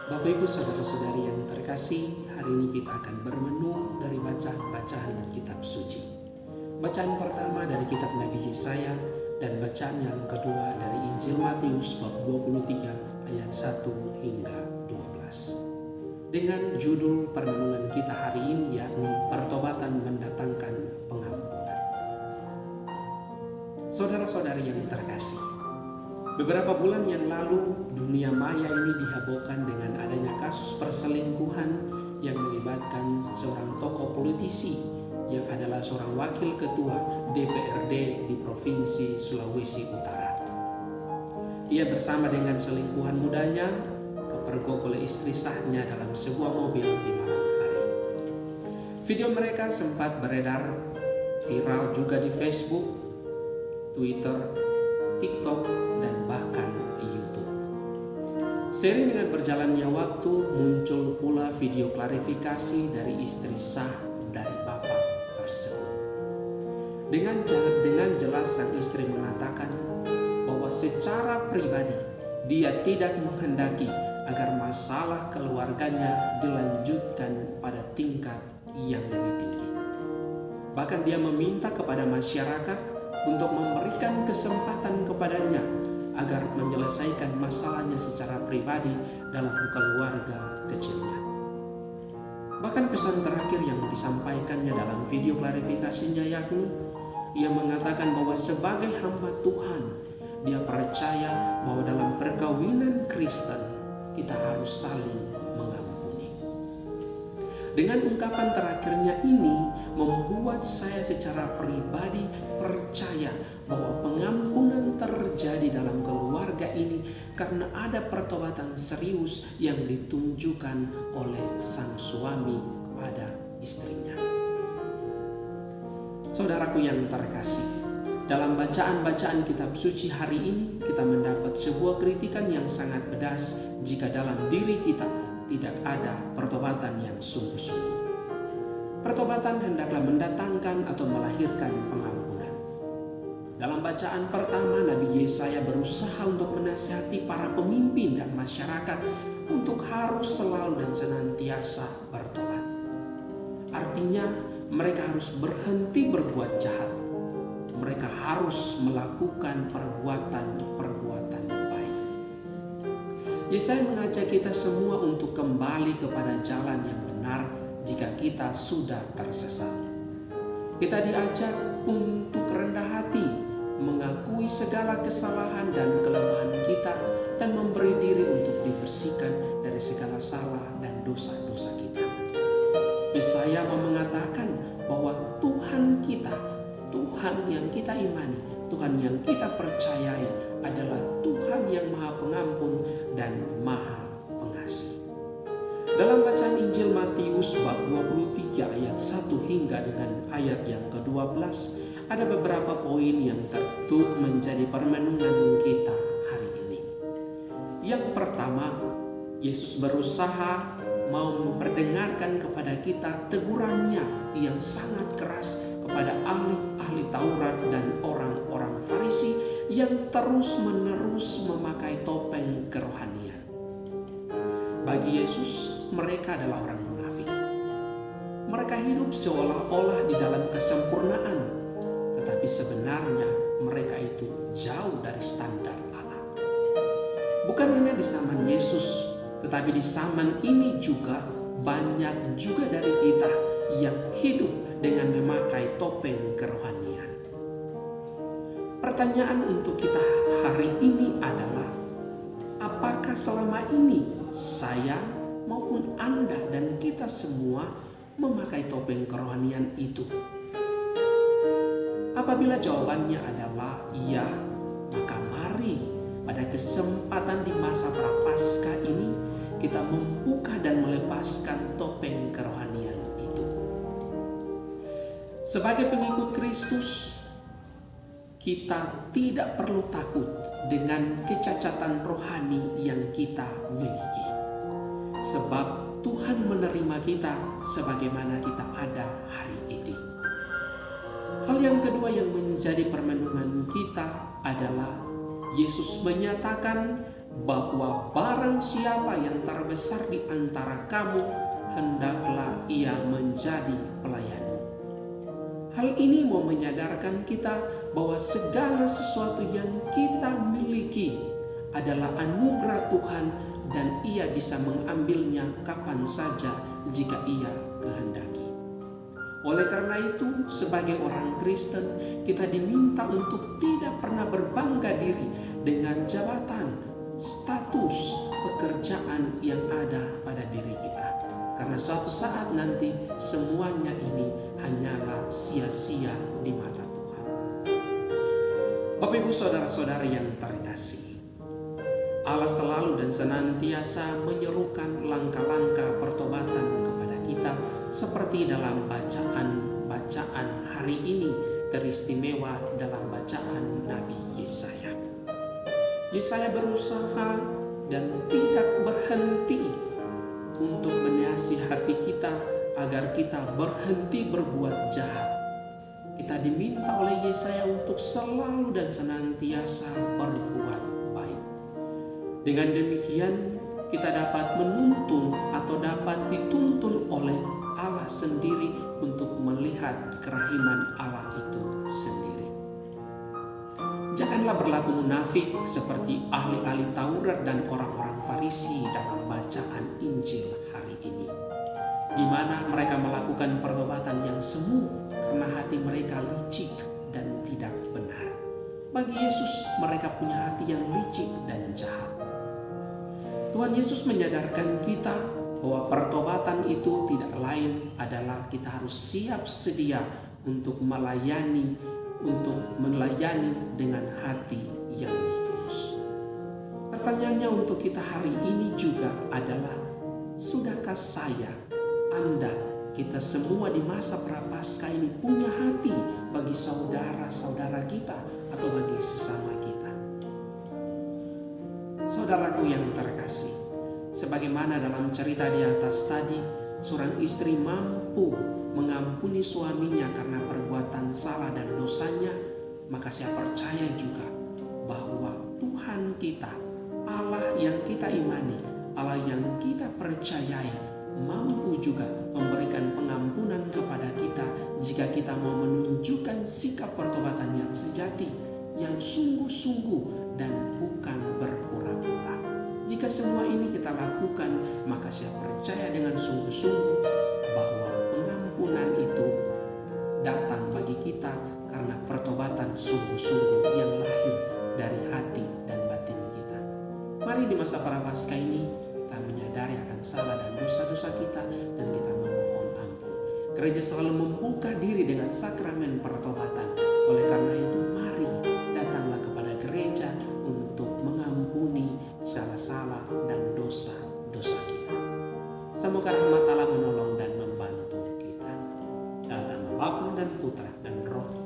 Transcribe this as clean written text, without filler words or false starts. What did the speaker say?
Bapak Ibu saudara-saudari yang terkasih, hari ini kita akan bermenung dari bacaan-bacaan kitab suci. Bacaan pertama dari kitab Nabi Yesaya dan bacaan yang kedua dari Injil Matius bab 23 ayat 1 hingga 12. Dengan judul permenungan kita hari ini yakni pertobatan mendatangkan pengampunan. Saudara-saudari yang terkasih, beberapa bulan yang lalu dunia maya ini dihebohkan dengan adanya kasus perselingkuhan yang melibatkan seorang tokoh politisi yang adalah seorang wakil ketua DPRD di Provinsi Sulawesi Utara. Ia bersama dengan selingkuhan mudanya kepergok oleh istri sahnya dalam sebuah mobil di malam hari. Video mereka sempat beredar viral juga di Facebook, Twitter, TikTok, dan bahkan YouTube. Seiring dengan berjalannya waktu, muncul pula video klarifikasi dari istri sah dari bapak tersebut. Dengan jelas sang istri mengatakan bahwa secara pribadi dia tidak menghendaki agar masalah keluarganya dilanjutkan pada tingkat yang lebih tinggi. Bahkan dia meminta kepada masyarakat untuk memberikan kesempatan kepadanya agar menyelesaikan masalahnya secara pribadi dalam keluarga kecilnya. Bahkan pesan terakhir yang disampaikannya dalam video klarifikasinya yakni ia mengatakan bahwa sebagai hamba Tuhan, dia percaya bahwa dalam perkawinan Kristen kita harus saling mengampuni. Dengan ungkapan terakhirnya ini membuat saya secara pribadi percaya bahwa pengampunan terjadi dalam keluarga ini karena ada pertobatan serius yang ditunjukkan oleh sang suami kepada istrinya. Saudaraku yang terkasih, dalam bacaan-bacaan kitab suci hari ini kita mendapat sebuah kritikan yang sangat pedas jika dalam diri kita tidak ada pertobatan yang sungguh-sungguh. Pertobatan hendaklah mendatangkan atau melahirkan pengampunan. Dalam bacaan pertama, Nabi Yesaya berusaha untuk menasihati para pemimpin dan masyarakat untuk harus selalu dan senantiasa bertobat. Artinya, mereka harus berhenti berbuat jahat. Mereka harus melakukan perbuatan-perbuatan baik. Yesaya mengajak kita semua untuk kembali kepada jalan yang benar jika kita sudah tersesat. Kita diajak untuk rendah hati, mengakui segala kesalahan dan kelemahan kita, dan memberi diri untuk dibersihkan dari segala salah dan dosa-dosa kita. Yesaya mengatakan bahwa Tuhan kita, Tuhan yang kita imani, Tuhan yang kita percayai adalah Tuhan yang Maha Pengampun dan Maha Pengasih. Dalam bacaan Injil Matius bab 23 ayat 1 hingga dengan ayat yang ke-12 ada beberapa poin yang tentu menjadi permenungan kita hari ini. Yang pertama, Yesus berusaha mau memperdengarkan kepada kita tegurannya yang sangat keras kepada ahli-ahli Taurat dan orang-orang Farisi yang terus-menerus memakai topeng kerohanian. Bagi Yesus, mereka adalah orang munafik. Mereka hidup seolah-olah di dalam kesempurnaan, tetapi sebenarnya mereka itu jauh dari standar Allah. Bukan hanya di zaman Yesus, tetapi di zaman ini juga banyak juga dari kita yang hidup dengan memakai topeng kerohanian. Pertanyaan untuk kita hari ini adalah, apakah selama ini saya maupun Anda dan kita semua memakai topeng kerohanian itu? Apabila jawabannya adalah iya, maka mari pada kesempatan di masa Prapaskah ini kita membuka dan melepaskan topeng kerohanian itu. Sebagai pengikut Kristus, kita tidak perlu takut dengan kecacatan rohani yang kita miliki. Sebab Tuhan menerima kita sebagaimana kita ada hari ini. Hal yang kedua yang menjadi permenungan kita adalah Yesus menyatakan bahwa barang siapa yang terbesar di antara kamu, hendaklah ia menjadi pelayanmu. Hal ini mau menyadarkan kita bahwa segala sesuatu yang kita miliki adalah anugerah Tuhan dan ia bisa mengambilnya kapan saja jika ia kehendaki. Oleh karena itu, sebagai orang Kristen, kita diminta untuk tidak pernah berbangga diri dengan jabatan, status, pekerjaan yang ada pada diri kita. Karena suatu saat nanti semuanya ini hanyalah sia-sia di mata Tuhan. Bapak Ibu saudara-saudari yang terkasih, Allah selalu dan senantiasa menyerukan langkah-langkah pertobatan kepada kita seperti dalam bacaan hari ini, teristimewa dalam bacaan Nabi Yesaya. Yesaya berusaha dan tidak berhenti untuk menasihati kita agar kita berhenti berbuat jahat. Kita diminta oleh Yesaya untuk selalu dan senantiasa berbuat baik. Dengan demikian kita dapat menuntun atau dapat dituntun oleh Allah sendiri untuk melihat kerahiman Allah itu sendiri. Janganlah berlaku munafik seperti ahli-ahli Taurat dan orang-orang Farisi dalam bacaan Injil hari ini, di mana mereka melakukan pertobatan yang semu karena hati mereka licik dan tidak benar. Bagi Yesus, mereka punya hati yang licik dan jahat. Tuhan Yesus menyadarkan kita bahwa pertobatan itu tidak lain adalah kita harus siap sedia untuk melayani dengan hati yang tulus. Pertanyaannya untuk kita hari ini juga adalah, sudahkah saya, Anda, kita semua di masa Prapaskah ini punya hati bagi saudara-saudara kita atau bagi sesama kita? Saudaraku yang terkasih, sebagaimana dalam cerita di atas tadi, seorang istri mampu mengampuni suaminya karena perbuatan salah dan dosanya, maka saya percaya juga bahwa Tuhan kita, Allah yang kita imani, Allah yang kita percayai, mampu juga memberikan pengampunan kepada kita jika kita mau menunjukkan sikap pertobatan yang sejati, yang sungguh-sungguh dan bukan berpura-pura. Jika semua ini kita lakukan, maka saya percaya dengan sungguh-sungguh bahwa pengampunan itu datang bagi kita karena pertobatan sungguh-sungguh yang lahir dari hati dan batin kita. Mari di masa Prapaskah ini kita menyadari akan salah dan dosa-dosa kita dan kita memohon ampun. Gereja selalu membuka diri dengan sakramen pertobatan. Oleh karena itu, mari datanglah kepada gereja untuk mengampuni salah-salah dan dosa-dosa kita. Semoga rahmat Allah menolong dan membantu kita. Dalam nama Bapa dan Putra dan Roh